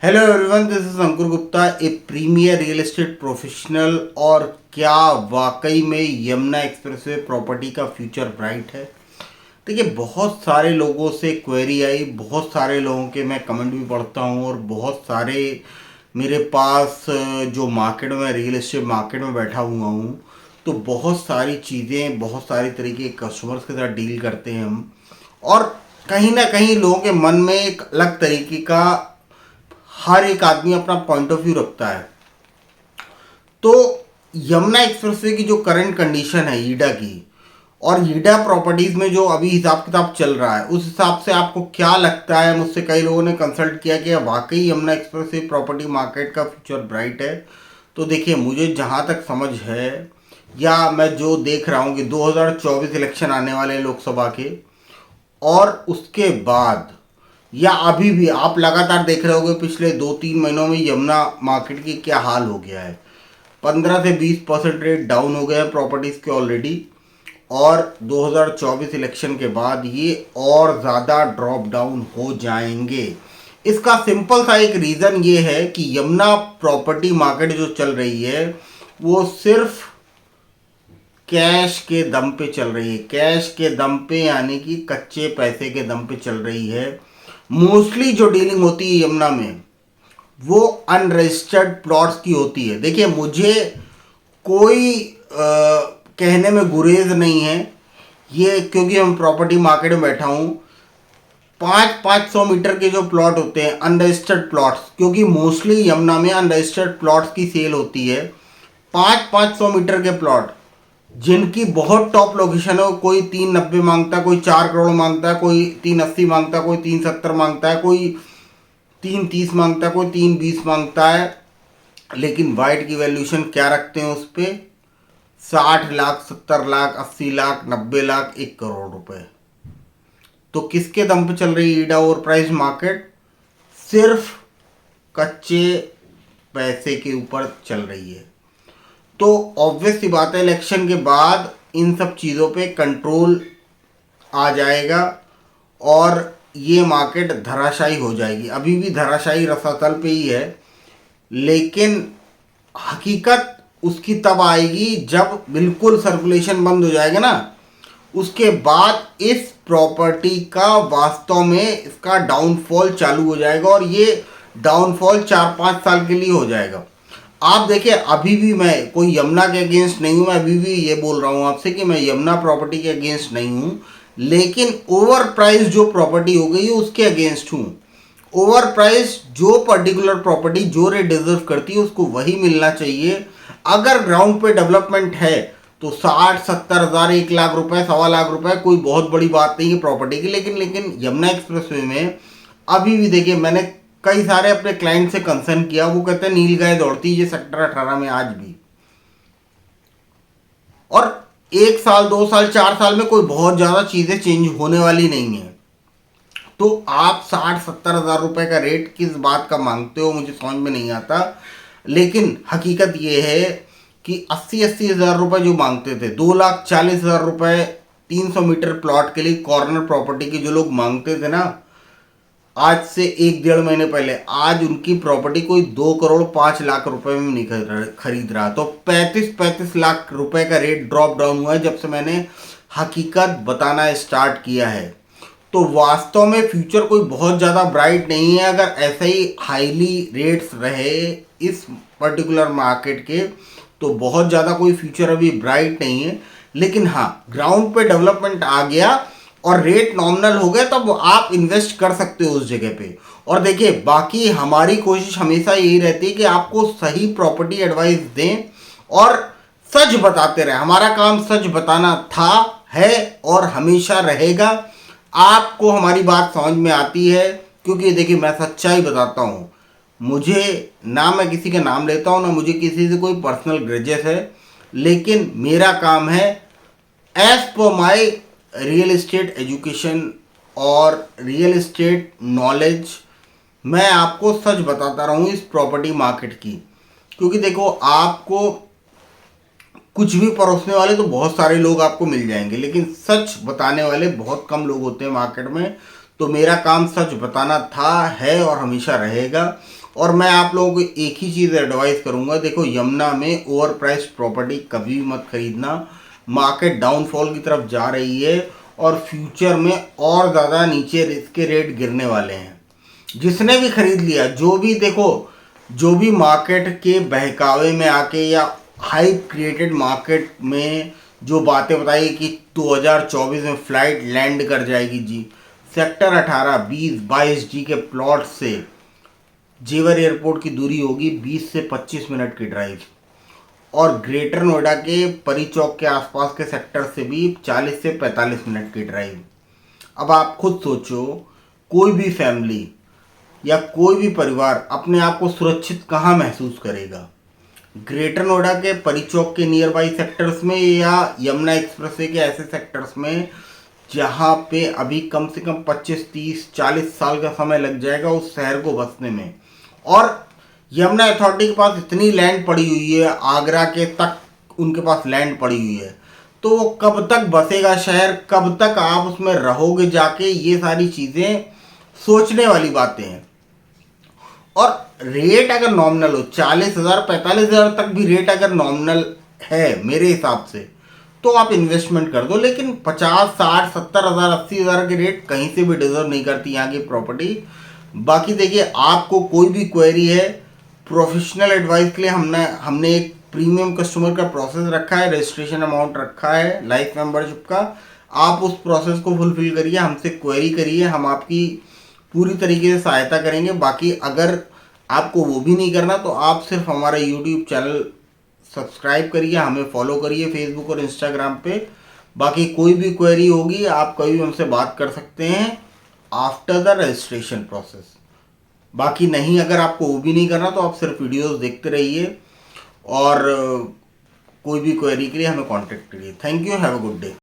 Hello everyone, this is Ankur Gupta, a premier real estate professional. और क्या वाकई में यमुना एक्सप्रेसवे प्रॉपर्टी का फ्यूचर ब्राइट है? देखिए, बहुत सारे लोगों से क्वेरी आई, बहुत सारे लोगों के मैं कमेंट भी पढ़ता हूँ और बहुत सारे मेरे पास जो मार्केट में रियल एस्टेट मार्केट में बैठा हुआ हूँ, तो बहुत सारी चीज़ें, बहुत सारी तरीके के कस्टमर्स के साथ डील करते हैं हम। और कहीं ना कहीं लोगों के मन में एक अलग तरीके का, हर एक आदमी अपना पॉइंट ऑफ व्यू रखता है। तो यमुना एक्सप्रेसवे की जो करंट कंडीशन है ईडा की, और ईडा प्रॉपर्टीज में जो अभी हिसाब किताब चल रहा है, उस हिसाब से आपको क्या लगता है? मुझसे कई लोगों ने कंसल्ट किया कि वाकई यमुना एक्सप्रेसवे प्रॉपर्टी मार्केट का फ्यूचर ब्राइट है। तो देखिए, मुझे जहाँ तक समझ है या मैं जो देख रहा हूँ कि 2024 इलेक्शन आने वाले हैं लोकसभा के, और उसके बाद या अभी भी आप लगातार देख रहे होंगे पिछले 2-3 महीनों में यमुना मार्केट की क्या हाल हो गया है। 15 से 20% रेट डाउन हो गया है प्रॉपर्टीज़ के ऑलरेडी। और 2024 इलेक्शन के बाद ये और ज़्यादा ड्रॉप डाउन हो जाएंगे। इसका सिंपल सा एक रीज़न ये है कि यमुना प्रॉपर्टी मार्केट जो चल रही है वो सिर्फ कैश के दम पे चल रही है। कैश के दम पे यानी कि कच्चे पैसे के दम पे चल रही है। मोस्टली जो डीलिंग होती है यमुना में वो अनरजिस्टर्ड प्लॉट्स की होती है। देखिए, मुझे कोई कहने में गुरेज नहीं है ये, क्योंकि हम प्रॉपर्टी मार्केट में बैठा हूँ। 500-500 मीटर के जो प्लॉट होते हैं अनरजिस्टर्ड प्लॉट्स, क्योंकि मोस्टली यमुना में अनरजिस्टर्ड प्लॉट्स की सेल होती है। 500-500 मीटर के प्लॉट जिनकी बहुत टॉप लोकेशन है, कोई 390 मांगता है, कोई 4 करोड़ मांगता है, कोई 380 मांगता है, कोई 370 मांगता है, कोई 330 मांगता है, कोई 320 मांगता है। लेकिन वाइट की वैल्यूशन क्या रखते हैं उस पर? 60 लाख, 70 लाख, 80 लाख, 90 लाख, 1 करोड़ रुपए। तो किसके दम पे चल रही है ईडा ओवर प्राइस मार्केट? सिर्फ कच्चे पैसे के ऊपर चल रही है। तो ऑब्वियस सी बात है, इलेक्शन के बाद इन सब चीज़ों पे कंट्रोल आ जाएगा और ये मार्केट धराशायी हो जाएगी। अभी भी धराशायी रसातल पे ही है, लेकिन हकीकत उसकी तब आएगी जब बिल्कुल सर्कुलेशन बंद हो जाएगा ना। उसके बाद इस प्रॉपर्टी का वास्तव में इसका डाउनफॉल चालू हो जाएगा, और ये डाउनफॉल 4-5 साल के लिए हो जाएगा। आप देखिए, अभी भी मैं कोई यमुना के अगेंस्ट नहीं हूँ। मैं अभी भी ये बोल रहा हूँ आपसे कि मैं यमुना प्रॉपर्टी के अगेंस्ट नहीं हूँ, लेकिन ओवर प्राइस जो प्रॉपर्टी हो गई है उसके अगेंस्ट हूँ। ओवर प्राइस जो पर्टिकुलर प्रॉपर्टी जो रेट डिजर्व करती है उसको वही मिलना चाहिए। अगर ग्राउंड पे डेवलपमेंट है तो 60-70 हज़ार, 1 लाख रुपए, 1.25 लाख रुपए कोई बहुत बड़ी बात नहीं है प्रॉपर्टी की। लेकिन यमुना एक्सप्रेसवे में अभी भी देखिए, मैंने कई सारे अपने क्लाइंट से कंसर्न किया, वो कहते हैं नील गाय दौड़ती है सेक्टर 18 में आज भी। और 1 साल, 2 साल, 4 साल में कोई बहुत ज़्यादा चीज़ें चेंज होने वाली नहीं है। तो आप 60-70 हज़ार रुपए का रेट किस बात का मांगते हो, मुझे समझ में नहीं आता। लेकिन हकीकत ये है कि 80-80 हज़ार रुपए जो मांगते थे, 2,40,000 रुपए 300 मीटर प्लॉट के लिए कॉर्नर प्रॉपर्टी के जो लोग मांगते थे ना, आज से 1-1.5 महीने पहले, आज उनकी प्रॉपर्टी कोई 2 करोड़ 5 लाख रुपए में नहीं खरीद रहा। तो 35-35 लाख रुपए का रेट ड्रॉप डाउन हुआ है जब से मैंने हकीकत बताना स्टार्ट किया है। तो वास्तव में फ्यूचर कोई बहुत ज़्यादा ब्राइट नहीं है। अगर ऐसे ही हाईली रेट्स रहे इस पर्टिकुलर मार्केट के, तो बहुत ज़्यादा कोई फ्यूचर अभी ब्राइट नहीं है। लेकिन हाँ, ग्राउंड पे डेवलपमेंट आ गया और रेट नॉमिनल हो गए, तब आप इन्वेस्ट कर सकते हो उस जगह पे। और देखिए, बाकी हमारी कोशिश हमेशा यही रहती है कि आपको सही प्रॉपर्टी एडवाइस दें और सच बताते रहे। हमारा काम सच बताना था, है और हमेशा रहेगा। आपको हमारी बात समझ में आती है, क्योंकि देखिए, मैं सच्चाई बताता हूँ। मुझे ना मैं किसी का नाम लेता हूँ, ना मुझे किसी से कोई पर्सनल ग्रजेस है, लेकिन मेरा काम है as per my real estate education और रियल एस्टेट नॉलेज, मैं आपको सच बताता रहूँ इस प्रॉपर्टी मार्केट की। क्योंकि देखो, आपको कुछ भी परोसने वाले तो बहुत सारे लोग आपको मिल जाएंगे, लेकिन सच बताने वाले बहुत कम लोग होते हैं मार्केट में। तो मेरा काम सच बताना था, है और हमेशा रहेगा। और मैं आप लोगों को एक ही चीज़ एडवाइस करूंगा, देखो यमुना में ओवर प्राइस्ड प्रॉपर्टी कभी भी मत खरीदना। मार्केट डाउनफॉल की तरफ जा रही है और फ्यूचर में और ज़्यादा नीचे इसके रेट गिरने वाले हैं। जिसने भी खरीद लिया, जो भी देखो, जो भी मार्केट के बहकावे में आके या हाइप क्रिएटेड मार्केट में जो बातें बताई कि 2024 में फ्लाइट लैंड कर जाएगी जी, सेक्टर 18, 20, 22 जी के प्लॉट से जेवर एयरपोर्ट की दूरी होगी 20 से 25 मिनट की ड्राइव, और ग्रेटर नोएडा के परी चौक के आसपास के सेक्टर से भी 40 से 45 मिनट की ड्राइव। अब आप खुद सोचो, कोई भी फैमिली या कोई भी परिवार अपने आप को सुरक्षित कहाँ महसूस करेगा? ग्रेटर नोएडा के परी चौक के नियर बाई सेक्टर्स में या यमुना एक्सप्रेसवे के ऐसे सेक्टर्स में जहाँ पे अभी कम से कम 25, 30, 40 साल का समय लग जाएगा उस शहर को बसने में। और यमुना अथॉरिटी के पास इतनी लैंड पड़ी हुई है, आगरा के तक उनके पास लैंड पड़ी हुई है, तो वो कब तक बसेगा शहर, कब तक आप उसमें रहोगे जाके, ये सारी चीज़ें सोचने वाली बातें हैं। और रेट अगर नॉमिनल हो, 40,000 45,000 तक भी रेट अगर नॉमिनल है मेरे हिसाब से, तो आप इन्वेस्टमेंट कर दो। लेकिन 50, 60, 70,000, 80,000 के रेट कहीं से भी डिजर्व नहीं करती यहाँ की प्रॉपर्टी। बाकी देखिए, आपको कोई भी क्वेरी है, प्रोफेशनल एडवाइस के लिए हमने एक प्रीमियम कस्टमर का प्रोसेस रखा है, रजिस्ट्रेशन अमाउंट रखा है लाइफ मेंबरशिप का। आप उस प्रोसेस को फुलफिल करिए, हमसे क्वेरी करिए, हम आपकी पूरी तरीके से सहायता करेंगे। बाकी अगर आपको वो भी नहीं करना तो आप सिर्फ हमारा यूट्यूब चैनल सब्सक्राइब करिए, हमें फॉलो करिए फेसबुक और इंस्टाग्राम पे। बाकी कोई भी क्वेरी होगी आप कभी भी हमसे बात कर सकते हैं आफ्टर द रजिस्ट्रेशन प्रोसेस। बाकी नहीं, अगर आपको वो भी नहीं करना तो आप सिर्फ वीडियोस देखते रहिए और कोई भी क्वेरी के लिए हमें कांटेक्ट करिए। Thank you, have a good day.